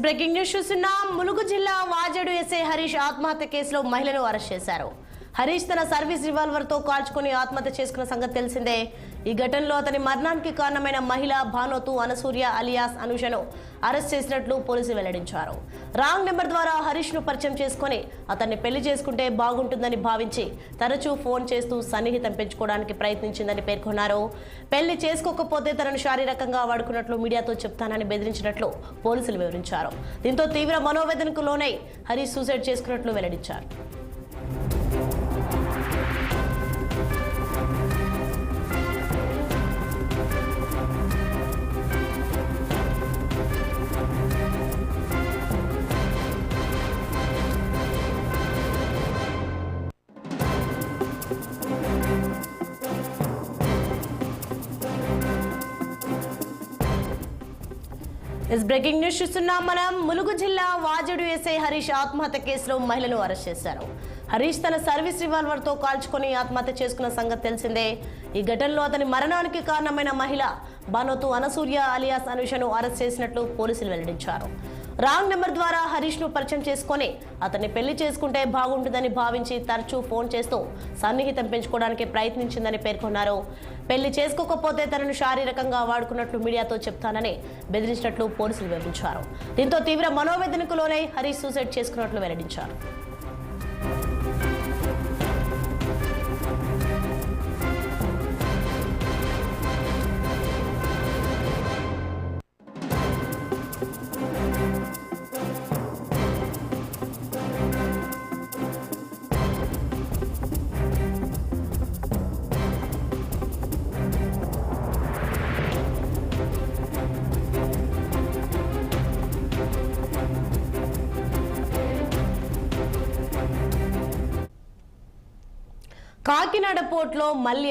Breaking news చూస్తున్నాం. ములుగు జిల్లా Vajedu SI Harish ఆత్మహత్య కేసులో మహిళను అరెస్ట్ చేశారు. హరీష్ తన సర్వీస్ రివాల్వర్ తో కాల్చుకుని ఆత్మహత్య చేసుకున్న సంగతి తెలిసిందే. ఈ ఘటనలో అతని మరణానికి కారణమైన మహిళ భానోతు అనసూర్య అలియాస్ అనుషను అరెస్ట్ చేసినట్లు పోలీసులు వెల్లడించారు. రాంగ్ నెంబర్ ద్వారా హరీష్ ను పరిచయం చేసుకుని అతన్ని పెళ్లి చేసుకుంటే బాగుంటుందని భావించి తరచూ ఫోన్ చేస్తూ సన్నిహితం పెంచుకోవడానికి ప్రయత్నించిందని పేర్కొన్నారు. పెళ్లి చేసుకోకపోతే తనను శారీరకంగా వాడుకున్నట్లు మీడియాతో చెప్తానని బెదిరించినట్లు పోలీసులు వివరించారు. దీంతో తీవ్ర మనోవేదనకు లోనై హరీష్ సూసైడ్ చేసుకున్నట్లు వెల్లడించారు. బ్రేకింగ్ న్యూస్ చూస్తున్నాం. మనం ములుగు జిల్లా వాజేడు ఎస్ఐ హరీష్ ఆత్మహత్య కేసులో మహిళను అరెస్ట్ చేశారు. హరీష్ తన సర్వీస్ రివాల్వర్ తో కాల్చుకుని ఆత్మహత్య చేసుకున్న సంగతి తెలిసిందే. ఈ ఘటనలో అతని మరణానికి కారణమైన మహిళ భానోతు అనసూర్య అలియాస్ అనుషను అరెస్ట్ చేసినట్లు పోలీసులు వెల్లడించారు. రాంగ్ నెంబర్ ద్వారా హరీష్ ను పరిచయం చేసుకుని అతన్ని పెళ్లి చేసుకుంటే బాగుంటుందని భావించి తరచూ ఫోన్ చేస్తూ సన్నిహితం పెంచుకోవడానికి ప్రయత్నించిందని పేర్కొన్నారు. పెళ్లి చేసుకోకపోతే తనను శారీరకంగా వాడుకున్నట్లు మీడియాతో చెప్తానని బెదిరించినట్లు పోలీసులు వివరించారు. దీంతో తీవ్ర మనోవేదనకు లోనై హరీష్ సూసైడ్ చేసుకున్నట్లు వెల్లడించారు. కాకినాడ పోర్టులో మళ్లీ